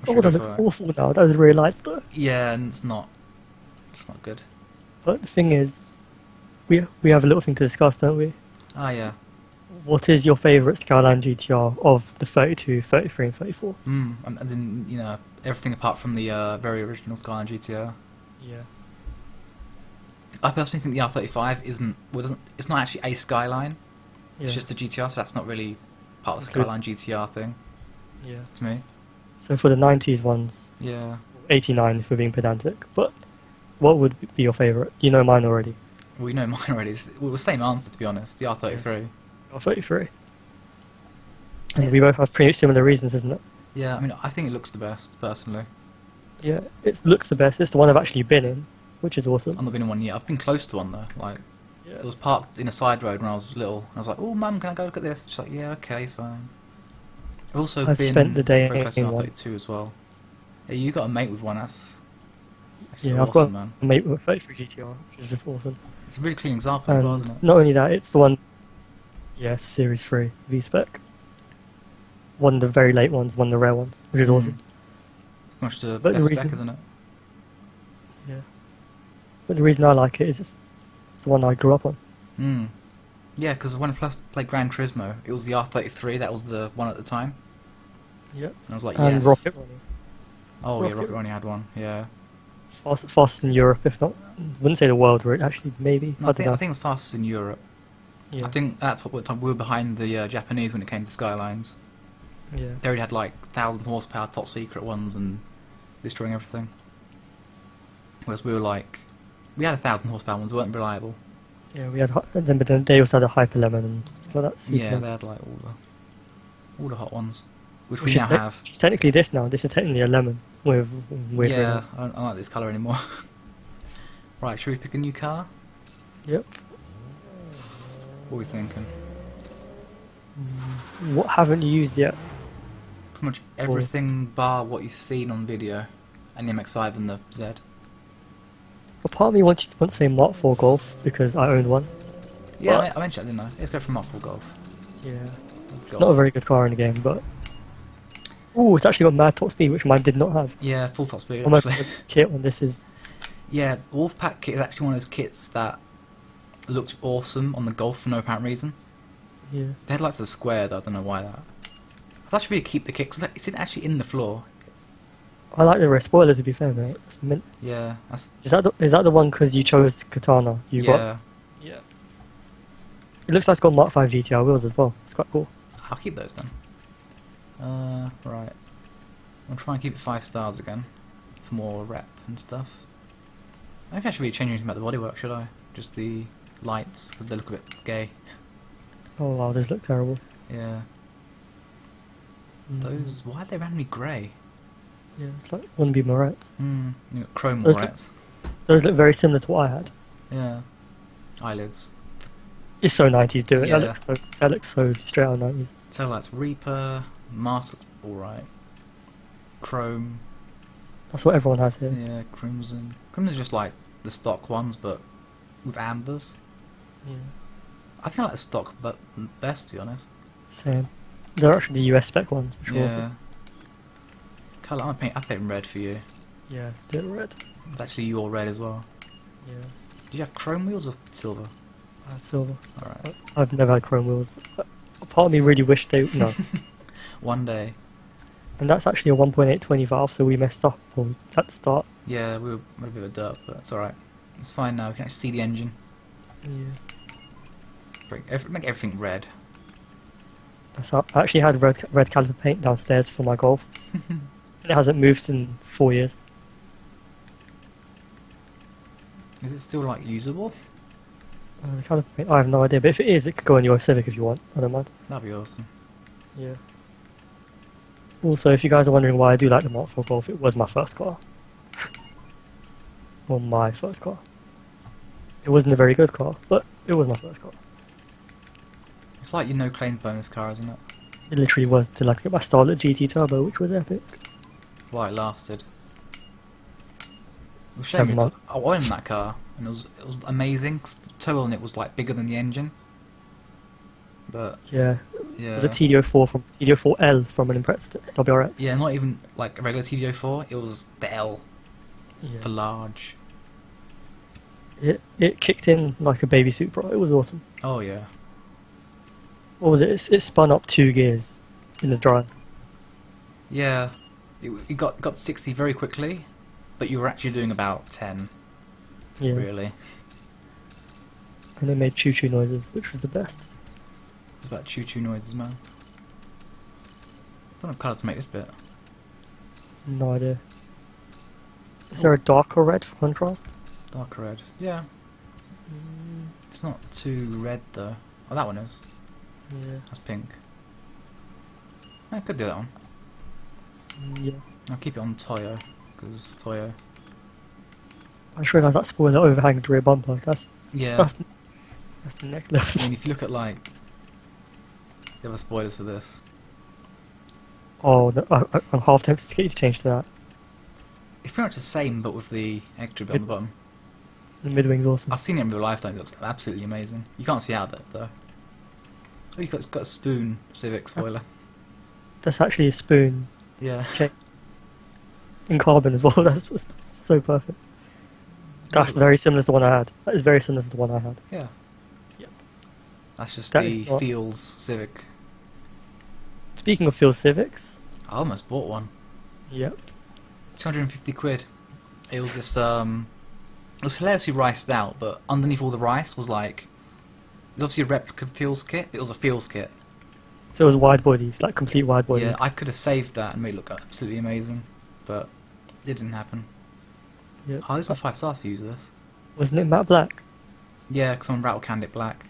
Oh, that looks awful now. Those rear lights though. Yeah, and it's not. It's not good. But the thing is, we have a little thing to discuss, don't we? Ah, yeah. What is your favourite Skyline GTR of the 32, 33, and 34? As in, you know, everything apart from the very original Skyline GTR. Yeah. I personally think the R35 isn't. Well, doesn't. It's not actually a Skyline. Yeah. It's just a GTR, so that's not really part of the Skyline GTR thing. Yeah. To me. So for the 90s ones, Yeah. 89 if we're being pedantic, but what would be your favourite? You know mine already. Well, you know mine already. It's the same answer, to be honest. The R33. Or 33. And we both have pretty similar reasons, isn't it? Yeah, I mean, I think it looks the best, personally. Yeah, it looks the best. It's the one I've actually been in, which is awesome. I've not been in one yet. I've been close to one, though. Like, Yeah. it was parked in a side road when I was little. And I was like, oh, Mum, can I go look at this? She's like, yeah, okay, fine. I've also I've been spent the day very close to in an one. R32 as well. Yeah, you got a mate with one, that's Yeah, I've awesome, got man. a mate with a 33 GTR, which is just awesome. It's a really clean example as well, isn't And it? not only that, it's the one. Yeah, it's a Series 3 V-Spec. One of the very late ones, one of the rare ones, which is awesome. Much the But the best reason- spec, isn't it? Yeah. But the reason I like it is it's the one I grew up on. Yeah, because when I first played Gran Turismo, it was the R33, that was the one at the time. Yep. And I was like, And yes. Rocket Running. Oh, yeah, Rocket- Rocket only had one, yeah. Fastest in Europe, if not. Wouldn't say the world, but actually, maybe. No, I I think don't it was fastest in Europe. know. Yeah. I think that's what time we were behind the Japanese when it came to Skylines. Yeah. They already had like 1,000 horsepower top secret ones and destroying everything. Whereas we were like, we had 1,000 horsepower ones, they weren't reliable. Yeah, we had, but then they also had a Hyper Lemon and stuff like that. Yeah, Superman. they had like all the hot ones, which Which we is now have. which is technically this now. This is technically a lemon with weird. Yeah, I don't like this colour anymore. Right, should we pick a new car? Yep. What are we thinking? What haven't you used yet? Pretty much everything bar what you've seen on video, and the MX-5 and the Z. Well, part of me wants to say Mark 4 Golf because I owned one. Yeah, But- I mentioned that, didn't I? Let's go for Mark IV Golf. Yeah. Let's It's go. not a very good car in the game, but. Ooh, it's actually got mad top speed, which mine did not have. Yeah, full top speed On my actually. kit when this is. Yeah, Wolfpack kit is actually one of those kits that looked awesome on the Golf for no apparent reason. Yeah. The headlights are square though, I don't know why that. I'd actually really keep the kit, because it's actually in the floor. I like the rear spoiler to be fair, mate. It's mint. Yeah, that's... Is that the one because you chose Katana? You got. yeah, Yeah. It looks like it's got Mark 5 GTR wheels as well. It's quite cool. I'll keep those then. Right. I'll try and keep it 5 stars again, for more rep and stuff. Maybe I should really change anything about the bodywork, should I? Just the lights, because they look a bit gay. Oh wow, those look terrible. Yeah. Those... why are they randomly grey? Yeah, it's like wannabe Morettes. You got chrome Those morettes. Those look very similar to what I had. Yeah. Eyelids. It's so 90s, do it. Yeah. That looks so straight out 90s. Taillights Reaper, Master, alright. Chrome, That's what everyone has here. yeah, Crimson. Crimson's just like the stock ones, but with ambers. Yeah. I think I like the stock but best, to be honest. Same. They're actually the US spec ones, which are Yeah. awesome. Colour, I paint red for you. Yeah, they're red. It's actually your red as well. Yeah. Did you have chrome wheels or silver? I had silver. Alright. I've never had chrome wheels. Part of me really wished they. No. One day. And that's actually a 1.820 valve, so we messed up at the start. Yeah, we were a bit of a derp, but it's alright. It's fine now, we can actually see the engine. Yeah. Make everything red. That's how, I actually had red caliper paint downstairs for my Golf. It hasn't moved in 4 years. Is it still like usable? Caliper paint, I have no idea, but if it is, it could go in your Civic if you want. I don't mind. That'd be awesome. Yeah. Also, if you guys are wondering why I do like the Mark IV Golf, it was my first car. Well, my first car. It wasn't a very good car, but it was my first car. It's like your no claims bonus car, isn't it? It literally was to like get my Starlet GT Turbo, which was epic. Why it lasted. It was 7 shame months. I owned that car and it was amazing. 'Cause the turbo on it was like bigger than the engine. But Yeah, Yeah. It was a TD04L from an Impreza WRX. Yeah, not even like a regular TD04. It was the L Yeah. for large. It kicked in like a baby Supra. It was awesome. Oh yeah. What was it? It spun up 2 gears in the drive. Yeah. It got to 60 very quickly, but you were actually doing about 10. Yeah. Really. And it made choo-choo noises, which was the best. It's about choo-choo noises, man. Don't have colour to make this bit. No idea. Is there a darker red for contrast? Dark red. Yeah. It's not too red though. Oh, that one is. Yeah. That's pink. I could do that one. Yeah. I'll keep it on Toyo, because Toyo. I just realised that spoiler overhangs the rear bumper. That's Yeah. that's the next level. I mean, if you look at like the other spoilers for this, Oh, no, I'm half tempted to get you to change to that. it's pretty much the same, but with the extra bit on the bottom. The mid-wing's awesome. I've seen it in real life though. It looks absolutely amazing. You can't see out of it though. Oh, it's got a spoon Civic spoiler. That's actually a spoon Yeah. in carbon as well. That's so perfect. That's very similar to the one I had. That is very similar to the one I had. Yeah. Yep. That's just That the is not- Feels Civic. Speaking of Field Civics, I almost bought one. yep. 250 quid. It was this, it was hilariously riced out, but underneath all the rice was like, it was obviously a replica Feels kit, but it was a Feels kit. So it was wide body, it's like complete wide body. Yeah, I could have saved that and made it look absolutely amazing, but it didn't happen. Yep. I'll use my 5 stars for use this. Wasn't it matte black? Yeah, because someone rattle canned it black.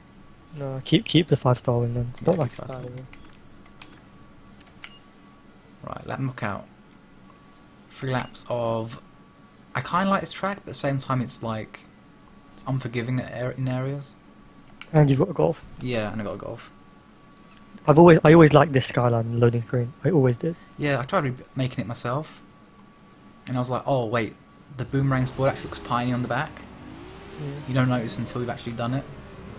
No, keep the 5-star wing then. It's Yeah, not like keep it's 5-star. bad, is it? Right, let me look out. 3 laps of... I kind of like this track, but at the same time it's like... It's unforgiving in areas. And you've got a Golf. Yeah, and I got a Golf. I always liked this skyline loading screen. I always did. Yeah, I tried making it myself. And I was like, oh wait, the boomerang spoiler actually looks tiny on the back. You don't notice until you've actually done it.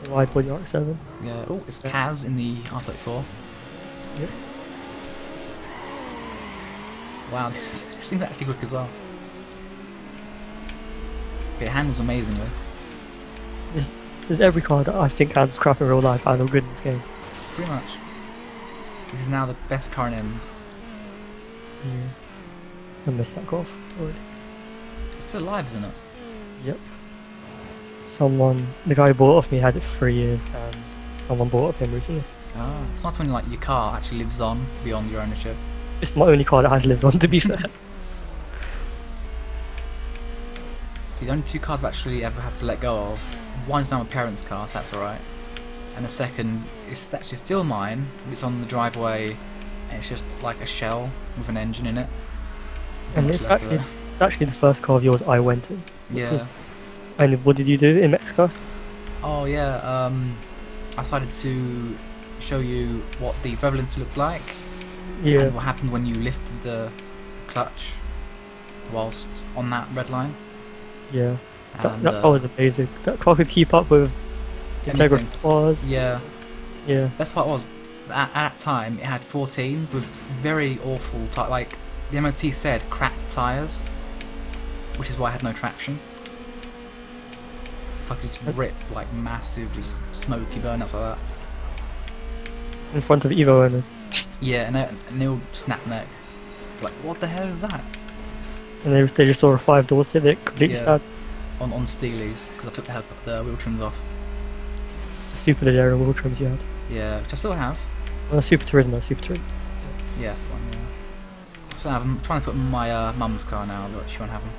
Wide body RX-7. Yeah, oh, it's Yeah. Kaz in the R34. Yep. Wow, this seems actually quick as well. It handles amazingly. There's every car that I think handles crap in real life handle good in this game. Pretty much. This is now the best car in ends. Yeah. I missed that Golf already. It's still alive, isn't it? Yep. The guy who bought it off me had it for 3 years, and someone bought it off him recently. Ah, it's nice when like your car actually lives on beyond your ownership. It's my only car that has lived on, to be fair. See, the only 2 cars I've actually ever had to let go of. One's now my parents' car, so that's alright. And the second is actually still mine. It's on the driveway, and it's just like a shell with an engine in it. There's not And much it's left of actually the first car of yours I went in. Yeah. And what did you do in Mexico? Oh yeah, I decided to show you what the Revelant looked like, Yeah. and what happened when you lifted the clutch whilst on that red line. Yeah. And, That car was amazing. That car could keep up with Integra anything. bars. Yeah, Yeah. that's what it was. At that time, it had 14 with very awful, like the MOT said, cracked tyres, which is why I had no traction. If I could just rip like massive, just smoky burnouts like that. In front of Evo owners. Yeah, and they'll snap neck. It's like, what the hell is that? And they just saw a 5-door Civic completely Yeah. stabbed. On Steely's, because I took the wheel trims off. Super Leggero wheel trims you had. Yeah, which I still have. Super Turismo, Super Turismo. Yeah, that's the one, yeah. So I'm trying to put them in my mum's car now, but she won't have them.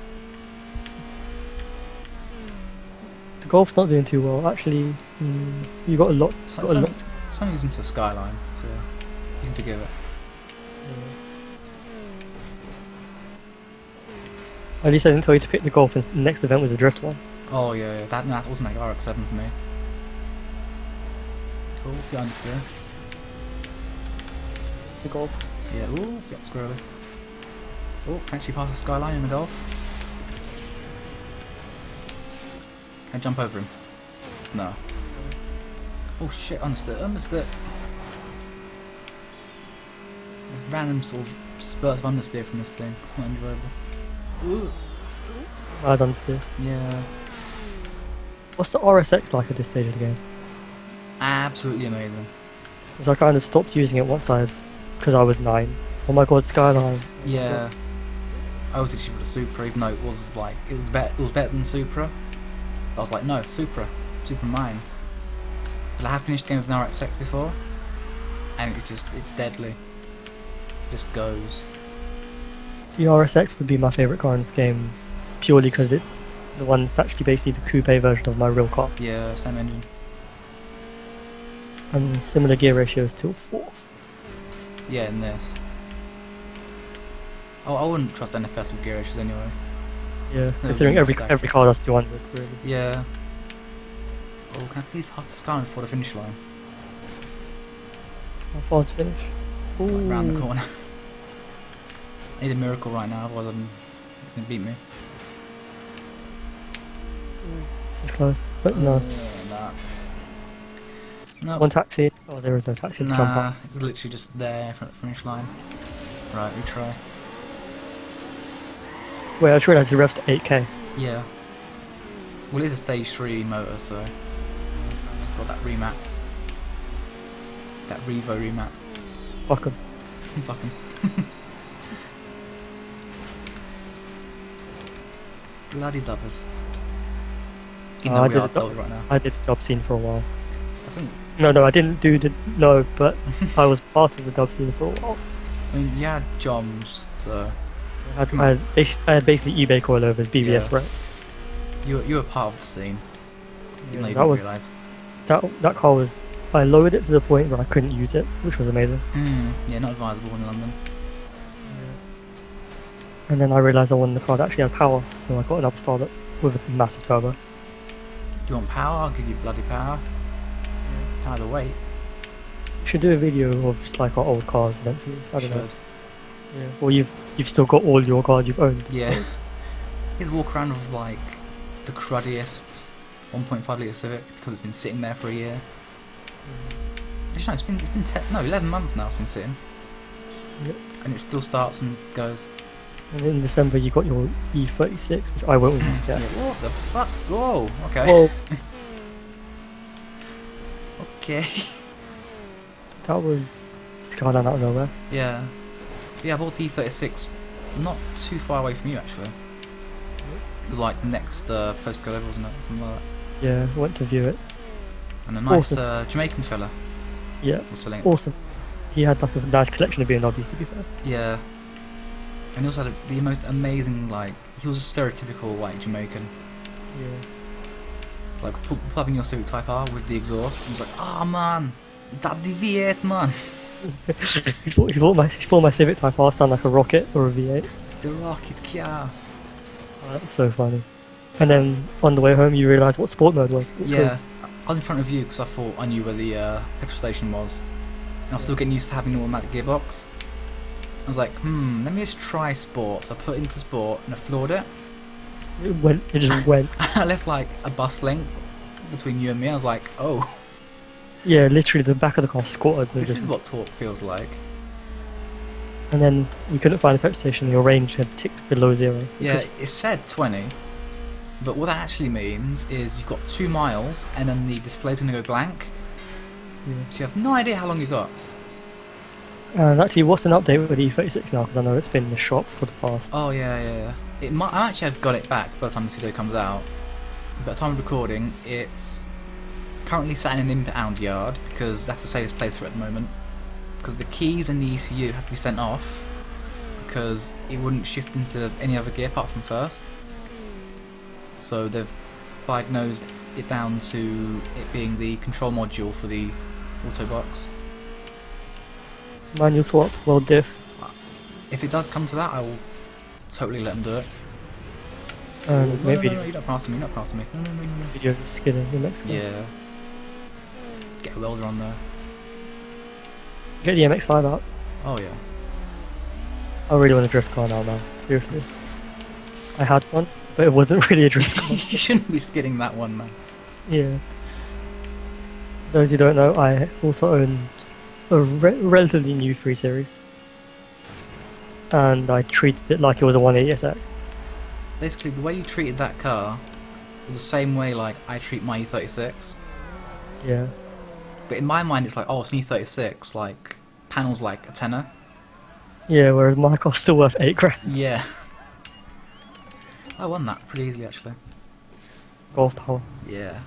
The Golf's not doing too well. Actually, you got a lot. So, Got a lot. something's into a Skyline, so you can forgive it. At least I didn't tell you to pick the Golf, and the next event was a drift one. Oh yeah, that's automatic RX-7 for me. Oh, behind the steer. It's a Golf. Yeah, ooh, get squirrely. Oh, can actually pass the Skyline in the Golf. Can I jump over him? No. Oh shit, understood. There's random sort of spurts of understeer from this thing. It's not enjoyable. Ooh. I don't see. Yeah. What's the RSX like at this stage of the game? Absolutely amazing. Because I kind of stopped using it once because I was 9. Oh my god, Skyline. Yeah. I was literally for the Supra, even though it was like it was better than Supra. But I was like, no, Supra mine. But I have finished games with an RSX before, and it's deadly. It just goes. The RSX would be my favourite car in this game, purely because it's the one that's actually basically the coupe version of my real car. Yeah, same engine. And similar gear ratios till 4th. Yeah, in this. Oh, I wouldn't trust NFS with gear ratios anyway. Yeah, considering every car does 200, really. Yeah. Oh, can I please pass the Skyline before the finish line? How far to finish? Like round the corner. I need a miracle right now, otherwise it's going to beat me. This is close, but no. Nah. No. One taxi. Oh, there is no taxi to jump Nah, out. it was literally just there in front of the finish line. Right, we try. Wait, I just realised the rev's to 8k. Yeah. Well, it's a stage 3 motor, so it's got that remap. That Revo remap. Fuck 'em. Fuck 'em. Bloody dubbers. Even though we are dubbers right now. I did the dub scene for a while. I think. No, I didn't do the but I was part of the dub scene for a while. I mean, you had Joms, so I had basically eBay coilovers, BBS Yeah. reps. you were part of the scene. Even though you that didn't was realise. that car was. I lowered it to the point where I couldn't use it, which was amazing. Yeah, not advisable in London. And then I realised I wanted the car that actually had power, so I got another Starlet with a massive turbo. Do you want power? I'll give you bloody power. Power to weight. We should do a video of just like our old cars eventually. I don't know. Should. Yeah. Or you've still got all your cars you've owned. Yeah. So. He's walk around with like the cruddiest 1.5 litre Civic because it's been sitting there for a year. Actually, no, it's been 11 months now. It's been sitting. Yep. And it still starts and goes. And in December you got your E36, which I won't want to get. Yeah, what the fuck? Whoa. Okay. Well, Okay. that was Skyline out of nowhere. Yeah. Yeah, I bought the E36 not too far away from you actually. It was like next postcode over, wasn't it? Something like that. Yeah, went to view it. And a nice Awesome. Jamaican fella Yeah, was selling it. awesome. He had like a nice collection of BMWs, to be fair. Yeah. And he also had the most amazing, like, he was a stereotypical, like, Jamaican. Yeah. Like, plugging your Civic Type R with the exhaust. He was like, oh man, that the V8, man. he thought my Civic Type R sound like a rocket or a V8. It's the rocket car. Oh, that's so funny. And then on the way home you realise what sport mode was. Yeah. I was in front of you because I thought I knew where the petrol station was. And I was still getting used to having an automatic gearbox. I was like, let me just try sport. So I put it into sport and I floored it. It just went. I left like a bus length between you and me. I was like, oh. Yeah, literally the back of the car squatted. This is what torque feels like. And then we couldn't find a petrol station. Your range had ticked below 0. Yeah, it said 20. But what that actually means is you've got 2 miles and then the display's going to go blank. Yeah. So you have no idea how long you got. And actually, what's an update with the E36 now? Because I know it's been in the shop for the past. Oh yeah. It might. I actually have got it back by the time this video comes out. But at the time of recording, it's currently sat in an impound yard because that's the safest place for it at the moment. Because the keys and the ECU have to be sent off because it wouldn't shift into any other gear apart from first. So they've diagnosed it down to it being the control module for the auto box. Manual swap, world diff. If it does come to that, I will totally let them do it. And No, maybe you're not passing me, No. video of skidding in Mexico. Yeah. Get a welder on there. Get the MX-5 out. Oh yeah. I really want a drift car now, man. Seriously. I had one, but it wasn't really a drift car. You shouldn't be skidding that one, man. Yeah. Those who don't know, I also own a relatively new 3 Series. and I treated it like it was a 180SX. Basically, the way you treated that car was the same way like I treat my E36. Yeah. But in my mind, it's like, oh, it's an E36. Like panels like a tenner. Yeah, whereas my car's still worth 8 grand. Yeah. I won that pretty easily, actually. Golf power. Yeah.